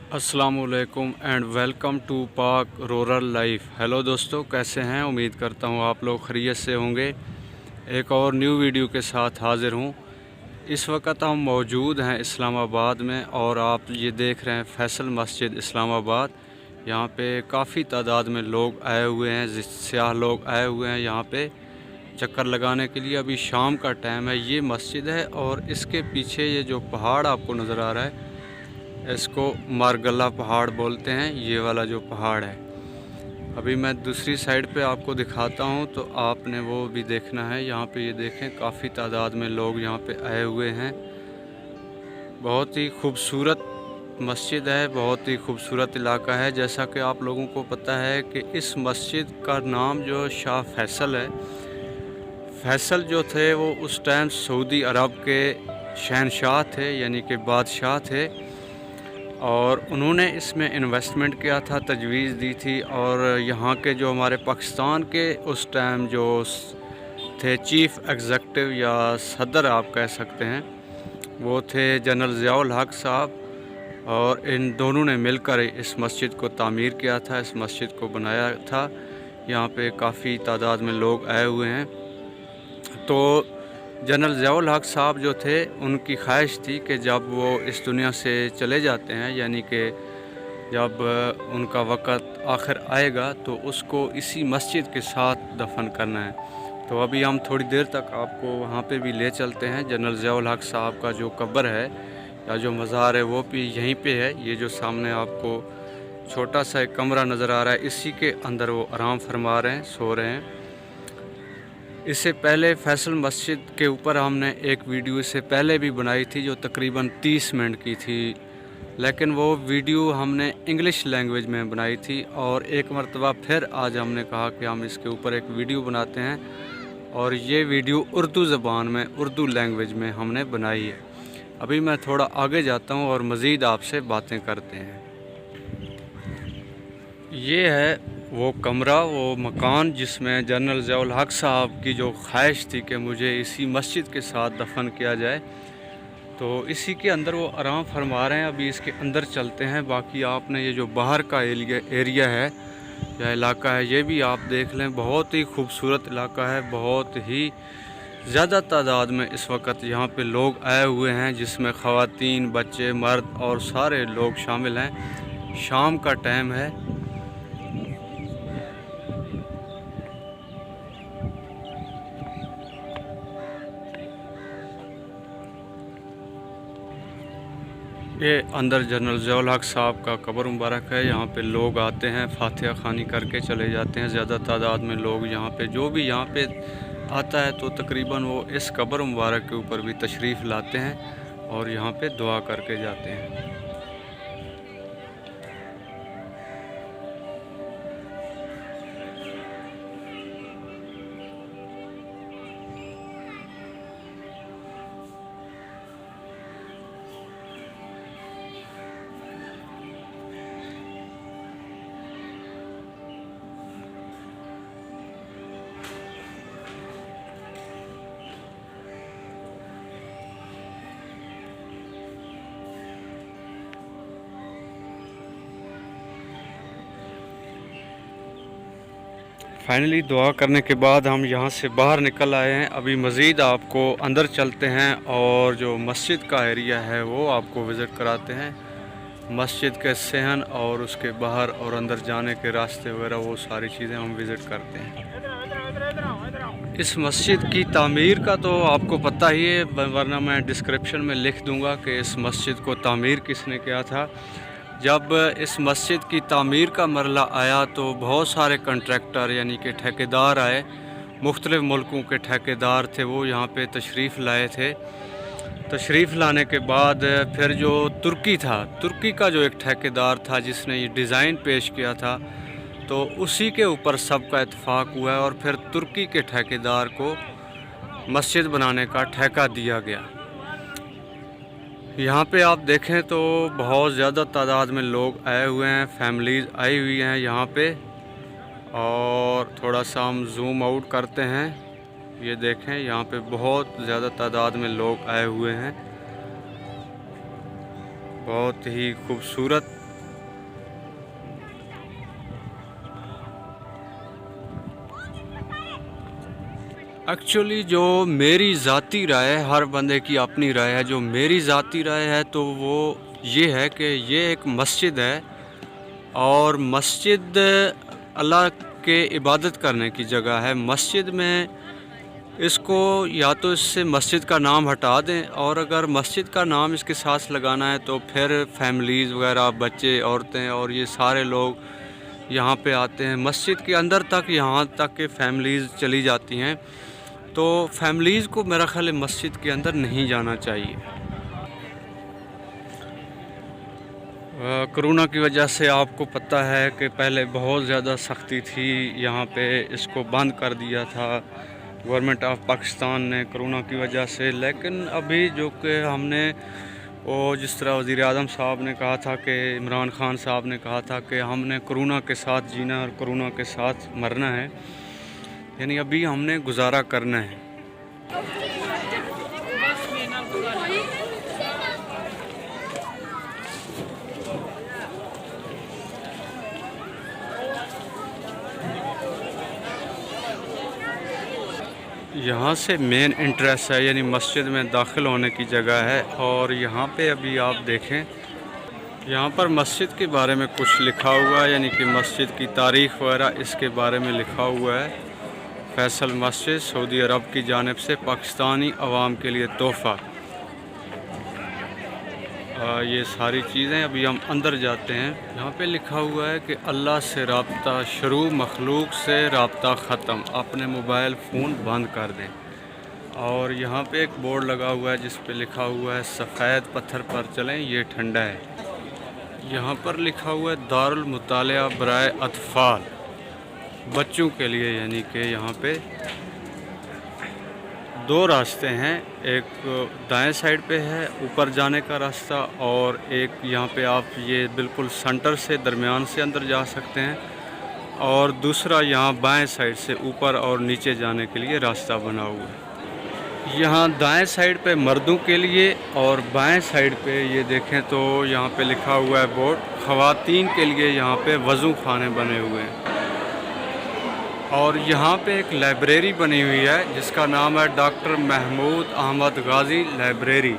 अस्सलामुअलैकुम and welcome to पाक rural life. Hello दोस्तों, कैसे हैं? उम्मीद करता हूँ आप लोग खैरियत से होंगे। एक और न्यू वीडियो के साथ हाज़िर हूँ। इस वक्त हम मौजूद हैं इस्लामाबाद में और आप ये देख रहे हैं फैसल मस्जिद इस्लामाबाद। यहाँ पे काफ़ी तादाद में लोग आए हुए हैं, सियाह लोग आए हुए हैं यहाँ पे चक्कर लगाने के लिए। अभी शाम का टाइम है। ये मस्जिद है और इसके पीछे ये जो पहाड़ आपको नज़र आ रहा है इसको मारगला पहाड़ बोलते हैं। ये वाला जो पहाड़ है, अभी मैं दूसरी साइड पे आपको दिखाता हूँ तो आपने वो भी देखना है। यहाँ पे ये देखें, काफ़ी तादाद में लोग यहाँ पे आए हुए हैं। बहुत ही खूबसूरत मस्जिद है, बहुत ही खूबसूरत इलाका है। जैसा कि आप लोगों को पता है कि इस मस्जिद का नाम जो शाह फैसल है। फैसल जो थे वो उस टाइम सऊदी अरब के शहनशाह थे, यानी कि बादशाह थे, और उन्होंने इसमें इन्वेस्टमेंट किया था, तजवीज़ दी थी। और यहाँ के जो हमारे पाकिस्तान के उस टाइम जो थे चीफ़ एग्ज़ेक्टिव या सदर आप कह सकते हैं, वो थे जनरल ज़ियाउल हक साहब। और इन दोनों ने मिलकर इस मस्जिद को तामीर किया था, इस मस्जिद को बनाया था। यहाँ पे काफ़ी तादाद में लोग आए हुए हैं। तो जनरल ज़ियाउल हक साहब जो थे, उनकी ख्वाहिश थी कि जब वो इस दुनिया से चले जाते हैं, यानी कि जब उनका वक़्त आखिर आएगा तो उसको इसी मस्जिद के साथ दफन करना है। तो अभी हम थोड़ी देर तक आपको वहाँ पे भी ले चलते हैं। जनरल ज़ियाउल हक साहब का जो कब्र है या जो मज़ार है वो भी यहीं पे है। ये जो सामने आपको छोटा सा एक कमरा नज़र आ रहा है, इसी के अंदर वो आराम फरमा रहे हैं, सो रहे हैं। इससे पहले फैसल मस्जिद के ऊपर हमने एक वीडियो इससे पहले भी बनाई थी जो तकरीबन 30 मिनट की थी, लेकिन वो वीडियो हमने इंग्लिश लैंग्वेज में बनाई थी। और एक मरतबा फिर आज हमने कहा कि हम इसके ऊपर एक वीडियो बनाते हैं, और ये वीडियो उर्दू ज़बान में, उर्दू लैंग्वेज में हमने बनाई है। अभी मैं थोड़ा आगे जाता हूँ और मज़ीद आपसे बातें करते हैं। ये है वो कमरा, वो मकान जिसमें जनरल ज़ियाउल हक साहब की जो ख्वाहिश थी कि मुझे इसी मस्जिद के साथ दफन किया जाए, तो इसी के अंदर वो आराम फरमा रहे हैं। अभी इसके अंदर चलते हैं। बाकी आपने ये जो बाहर का एरिया है या इलाका है, ये भी आप देख लें। बहुत ही खूबसूरत इलाका है, बहुत ही ज़्यादा तादाद में इस वक्त यहाँ पे लोग आए हुए हैं, जिसमें ख़वातीन, बच्चे, मर्द और सारे लोग शामिल हैं। शाम का टाइम है। ये अंदर जनरल ज़ियाउल हक साहब का कब्र मुबारक है। यहाँ पे लोग आते हैं, फातिहा खानी करके चले जाते हैं। ज़्यादा तादाद में लोग यहाँ पे, जो भी यहाँ पे आता है तो तकरीबन वो इस कब्र मुबारक के ऊपर भी तशरीफ़ लाते हैं और यहाँ पे दुआ करके जाते हैं। फाइनली दुआ करने के बाद हम यहाँ से बाहर निकल आए हैं। अभी मज़ीद आपको अंदर चलते हैं और जो मस्जिद का एरिया है वो आपको विज़िट कराते हैं। मस्जिद के सहन और उसके बाहर और अंदर जाने के रास्ते वगैरह, वो सारी चीज़ें हम विज़िट करते हैं। इस मस्जिद की तामीर का तो आपको पता ही है, वरना मैं डिस्क्रिप्शन में लिख दूँगा कि इस मस्जिद को तामीर किसने किया था। जब इस मस्जिद की तामीर का मरला आया तो बहुत सारे कंट्रैक्टर यानी कि ठेकेदार आए, मुख्तलिफ़ मुल्कों के ठेकेदार थे, वो यहाँ पे तशरीफ़ लाए थे। तशरीफ़ लाने के बाद फिर जो तुर्की था, तुर्की का जो एक ठेकेदार था जिसने ये डिज़ाइन पेश किया था, तो उसी के ऊपर सबका इत्तेफाक हुआ है और फिर तुर्की के ठेकेदार को मस्जिद बनाने का ठेका दिया गया। यहाँ पे आप देखें तो बहुत ज़्यादा तादाद में लोग आए हुए हैं, फैमिलीज़ आई हुई हैं यहाँ पे। और थोड़ा सा हम जूम आउट करते हैं। ये देखें, यहाँ पे बहुत ज़्यादा तादाद में लोग आए हुए हैं। बहुत ही खूबसूरत एक्चुअली जो मेरी ज़ाती राय है, हर बंदे की अपनी राय है, जो मेरी ज़ाती राय है तो वो ये है कि ये एक मस्जिद है और मस्जिद अल्लाह के इबादत करने की जगह है। मस्जिद में इसको या तो इससे मस्जिद का नाम हटा दें, और अगर मस्जिद का नाम इसके साथ लगाना है तो फिर फैमिलीज़ वगैरह, बच्चे, औरतें और ये सारे लोग यहाँ पे आते हैं। मस्जिद के अंदर तक, यहाँ तक कि फैमिलीज़ चली जाती हैं, तो फैमिलीज़ को मेरा ख़्याल है मस्जिद के अंदर नहीं जाना चाहिए। कोरोना की वजह से आपको पता है कि पहले बहुत ज़्यादा सख्ती थी यहाँ पे, इसको बंद कर दिया था गवर्नमेंट ऑफ पाकिस्तान ने कोरोना की वजह से। लेकिन अभी जो कि हमने वो जिस तरह वज़ीर आज़म साहब ने कहा था कि इमरान खान साहब ने कहा था कि हमने कोरोना के साथ जीना और कोरोना के साथ मरना है, यानी अभी हमने गुजारा करना है। यहाँ से मेन इंट्रेंस है, यानी मस्जिद में दाखिल होने की जगह है। और यहाँ पे अभी आप देखें, यहाँ पर मस्जिद के बारे में कुछ लिखा हुआ है, यानी कि मस्जिद की तारीख़ वगैरह इसके बारे में लिखा हुआ है। फैसल मस्जिद सऊदी अरब की जानिब से पाकिस्तानी अवाम के लिए तोहफ़ा। ये सारी चीज़ें, अभी हम अंदर जाते हैं। यहाँ पे लिखा हुआ है कि अल्लाह से राब्ता शुरू, मखलूक से राब्ता ख़त्म, अपने मोबाइल फ़ोन बंद कर दें। और यहाँ पे एक बोर्ड लगा हुआ है जिस पे लिखा हुआ है सफ़ेद पत्थर पर चलें, ये ठंडा है। यहाँ पर लिखा हुआ है दारुल मुतालिया बराए अतफ़ाल, बच्चों के लिए, यानी कि यहाँ पे दो रास्ते हैं। एक दाएं साइड पे है ऊपर जाने का रास्ता, और एक यहाँ पे आप ये बिल्कुल सेंटर से दरमियान से अंदर जा सकते हैं, और दूसरा यहाँ बाएं साइड से ऊपर और नीचे जाने के लिए रास्ता बना हुआ है। यहाँ दाएं साइड पे मर्दों के लिए, और बाएं साइड पे ये देखें तो यहाँ पे लिखा हुआ है बोर्ड ख़वातीन के लिए, यहाँ पे वज़ू खाने बने हुए हैं। और यहाँ पे एक लाइब्रेरी बनी हुई है जिसका नाम है डॉक्टर महमूद अहमद गाज़ी लाइब्रेरी।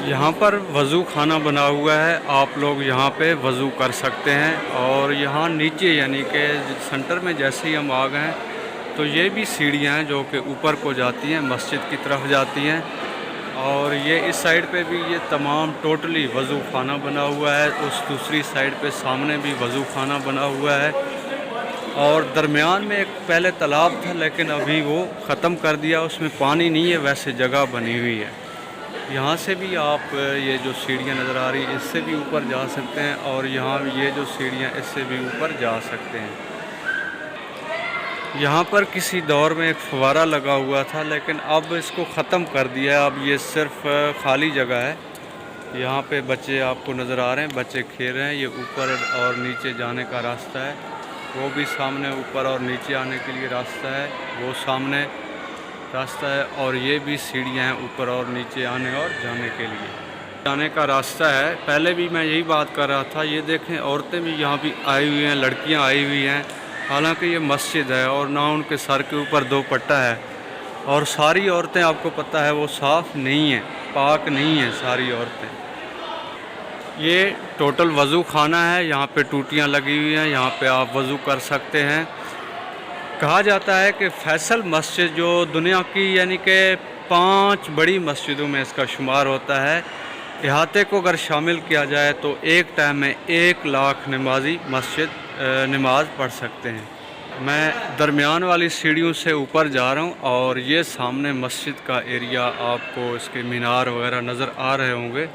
यहाँ पर वज़ू खाना बना हुआ है, आप लोग यहाँ पे वज़ू कर सकते हैं। और यहाँ नीचे, यानी कि सेंटर में जैसे ही हम आ गए हैं तो ये भी सीढ़ियाँ हैं जो कि ऊपर को जाती हैं, मस्जिद की तरफ जाती हैं। और ये इस साइड पे भी ये तमाम टोटली वज़ू खाना बना हुआ है। उस दूसरी साइड पे सामने भी वज़ू खाना बना हुआ है। और दरमियान में एक पहले तालाब था, लेकिन अभी वो ख़त्म कर दिया, उसमें पानी नहीं है, वैसे जगह बनी हुई है। यहाँ से भी आप ये जो सीढ़ियाँ नज़र आ रही हैं इससे भी ऊपर जा सकते हैं, और यहाँ ये जो सीढ़ियाँ इससे भी ऊपर जा सकते हैं। यहाँ पर किसी दौर में एक फव्वारा लगा हुआ था, लेकिन अब इसको ख़त्म कर दिया है। अब ये सिर्फ खाली जगह है। यहाँ पे बच्चे आपको नज़र आ रहे हैं, बच्चे खेल रहे हैं। ये ऊपर और नीचे जाने का रास्ता है, वो भी सामने ऊपर और नीचे आने के लिए रास्ता है, वो सामने रास्ता है। और ये भी सीढ़ियाँ हैं ऊपर और नीचे आने और जाने के लिए, जाने का रास्ता है। पहले भी मैं यही बात कर रहा था। ये देखें, औरतें भी यहाँ भी आई हुई हैं, लड़कियाँ आई हुई हैं। हालांकि ये मस्जिद है और ना उनके सर के ऊपर दो पट्टा है, और सारी औरतें आपको पता है वो साफ़ नहीं हैं, पाक नहीं हैं सारी औरतें। ये टोटल वज़ू खाना है, यहाँ पे टूटियाँ लगी हुई हैं, यहाँ पे आप वज़ू कर सकते हैं। कहा जाता है कि फैसल मस्जिद जो दुनिया की, यानी कि 5 बड़ी मस्जिदों में इसका शुमार होता है। इहाते को अगर शामिल किया जाए तो एक टाइम में 1 लाख नमाजी मस्जिद नमाज पढ़ सकते हैं। मैं दरमियान वाली सीढ़ियों से ऊपर जा रहा हूँ, और ये सामने मस्जिद का एरिया, आपको इसके मीनार वगैरह नज़र आ रहे होंगे।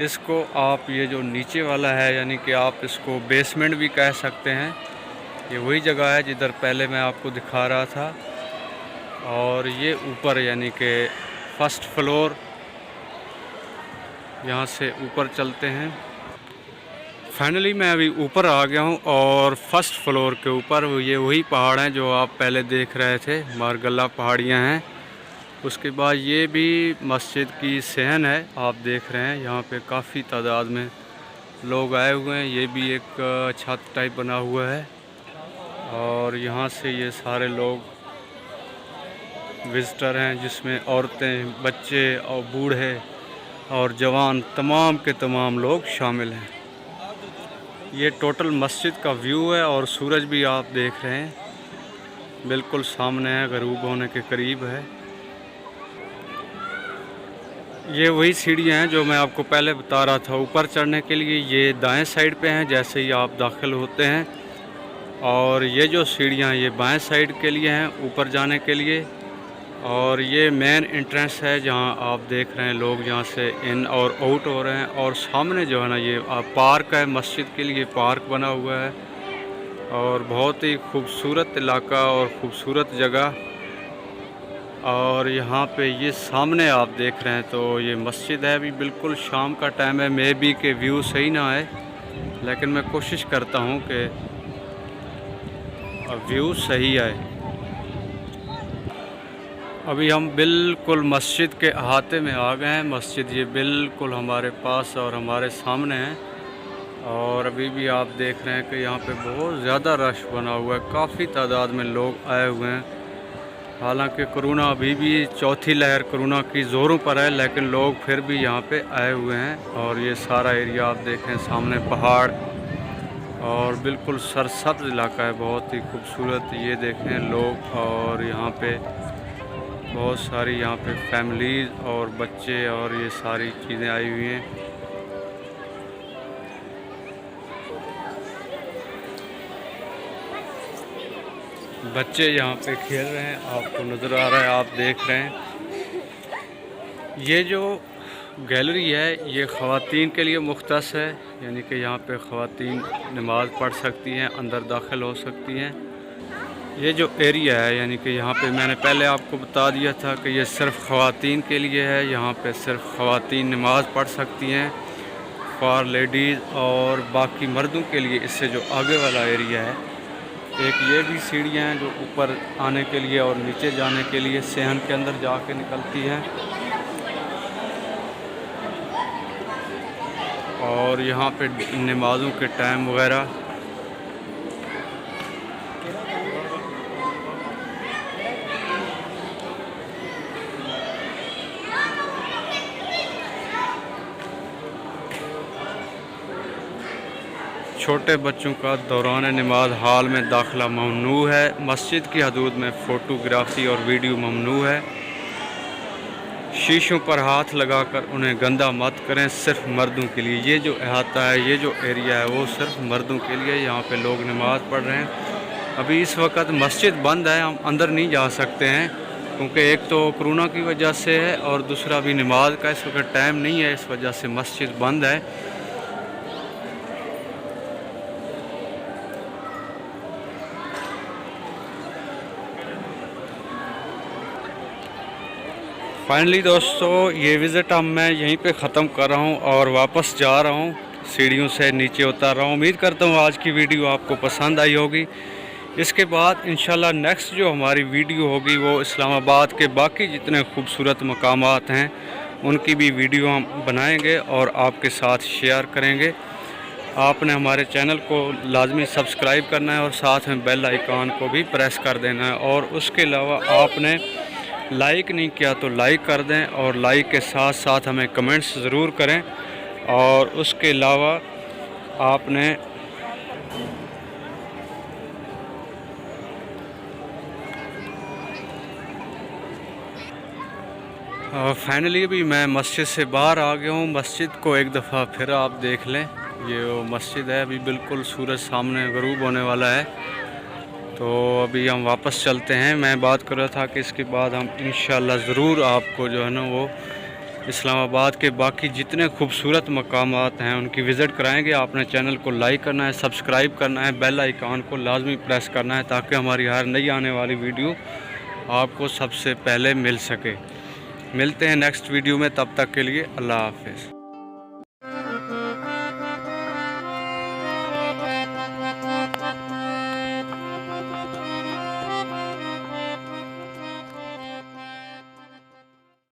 इसको आप, ये जो नीचे वाला है, यानी कि आप इसको बेसमेंट भी कह सकते हैं। ये वही जगह है जिधर पहले मैं आपको दिखा रहा था। और ये ऊपर, यानी कि फर्स्ट फ्लोर, यहाँ से ऊपर चलते हैं। फाइनली मैं अभी ऊपर आ गया हूँ, और फर्स्ट फ्लोर के ऊपर ये वही पहाड़ हैं जो आप पहले देख रहे थे, मारगल्ला पहाड़ियाँ हैं। उसके बाद ये भी मस्जिद की सहन है, आप देख रहे हैं। यहाँ पे काफ़ी तादाद में लोग आए हुए हैं। ये भी एक छत टाइप बना हुआ है और यहाँ से ये सारे लोग विजिटर हैं, जिसमें औरतें, बच्चे और बूढ़े और जवान तमाम के तमाम लोग शामिल हैं। ये टोटल मस्जिद का व्यू है और सूरज भी आप देख रहे हैं बिल्कुल सामने है, गरूब होने के करीब है। ये वही सीढ़ियाँ हैं जो मैं आपको पहले बता रहा था। ऊपर चढ़ने के लिए ये दाएं साइड पे हैं जैसे ही आप दाखिल होते हैं, और ये जो सीढ़ियाँ ये बाएं साइड के लिए हैं ऊपर जाने के लिए। और ये मेन एंट्रेंस है जहाँ आप देख रहे हैं लोग यहाँ से इन और आउट हो रहे हैं। और सामने जो है ना ये पार्क है, मस्जिद के लिए पार्क बना हुआ है और बहुत ही खूबसूरत इलाका और ख़ूबसूरत जगह। और यहाँ पे ये सामने आप देख रहे हैं तो ये मस्जिद है। अभी बिल्कुल शाम का टाइम है, मे बी के व्यू सही ना आए, लेकिन मैं कोशिश करता हूँ कि व्यू सही आए। अभी हम बिल्कुल मस्जिद के अहाते में आ गए हैं। मस्जिद ये बिल्कुल हमारे पास और हमारे सामने है और अभी भी आप देख रहे हैं कि यहाँ पे बहुत ज़्यादा रश बना हुआ है, काफ़ी तादाद में लोग आए हुए हैं। हालांकि कोरोना अभी भी चौथी लहर कोरोना की ज़ोरों पर है, लेकिन लोग फिर भी यहाँ पे आए हुए हैं। और ये सारा एरिया आप देखें, सामने पहाड़ और बिल्कुल सरसब्ज इलाका है, बहुत ही खूबसूरत। ये देखें लोग, और यहाँ पे बहुत सारी यहाँ पे फैमिलीज़ और बच्चे और ये सारी चीज़ें आई हुई हैं। बच्चे यहाँ पे खेल रहे हैं, आपको नज़र आ रहा है, आप देख रहे हैं। ये जो गैलरी है ये ख़वातीन के लिए मुख्तस है, यानी कि यहाँ पे ख़वातीन नमाज़ पढ़ सकती हैं, अंदर दाखिल हो सकती हैं। ये जो एरिया है यानी कि यहाँ पे मैंने पहले आपको बता दिया था कि ये सिर्फ़ ख़वातीन के लिए है। यहाँ पे सिर्फ़ ख़वातीन नमाज़ पढ़ सकती हैं, फॉर लेडीज़, और बाकी मर्दों के लिए इससे जो आगे वाला एरिया है, एक ये भी सीढ़ियाँ हैं जो ऊपर आने के लिए और नीचे जाने के लिए सहन के अंदर जाके निकलती हैं। और यहाँ पे नमाज़ों के टाइम वगैरह छोटे बच्चों का दौरान नमाज हाल में दाखिला ममनू है। मस्जिद की हदूद में फ़ोटोग्राफ़ी और वीडियो ममनू है। शीशों पर हाथ लगाकर उन्हें गंदा मत करें, सिर्फ मर्दों के लिए। ये जो अहाता है, ये जो एरिया है वो सिर्फ मर्दों के लिए। यहाँ पे लोग नमाज़ पढ़ रहे हैं। अभी इस वक्त मस्जिद बंद है, हम अंदर नहीं जा सकते हैं क्योंकि एक तो कोरोना की वजह से है और दूसरा भी नमाज का इस वक्त टाइम नहीं है, इस वजह से मस्जिद बंद है। फाइनली दोस्तों ये विज़िट अब मैं यहीं पे ख़त्म कर रहा हूँ और वापस जा रहा हूँ, सीढ़ियों से नीचे उतर रहा हूँ। उम्मीद करता हूँ आज की वीडियो आपको पसंद आई होगी। इसके बाद इंशाल्लाह नेक्स्ट जो हमारी वीडियो होगी वो इस्लामाबाद के बाकी जितने खूबसूरत मकामात हैं उनकी भी वीडियो हम बनाएंगे और आपके साथ शेयर करेंगे। आपने हमारे चैनल को लाजमी सब्सक्राइब करना है और साथ में बेल आइकॉन को भी प्रेस कर देना है। और उसके अलावा आपने लाइक नहीं किया तो लाइक कर दें और लाइक के साथ साथ हमें कमेंट्स ज़रूर करें। और उसके अलावा आपने फाइनली भी मैं मस्जिद से बाहर आ गया हूँ। मस्जिद को एक दफ़ा फिर आप देख लें, ये वो मस्जिद है। अभी बिल्कुल सूरज सामने गरूब होने वाला है, तो अभी हम वापस चलते हैं। मैं बात कर रहा था कि इसके बाद हम इंशाल्लाह ज़रूर आपको जो है ना वो इस्लामाबाद के बाकी जितने खूबसूरत मकामात हैं उनकी विज़िट कराएंगे। आपने चैनल को लाइक करना है, सब्सक्राइब करना है, बेल आइकॉन को लाजमी प्रेस करना है ताकि हमारी हर नई आने वाली वीडियो आपको सबसे पहले मिल सके। मिलते हैं नेक्स्ट वीडियो में, तब तक के लिए अल्लाह हाफ़िज़।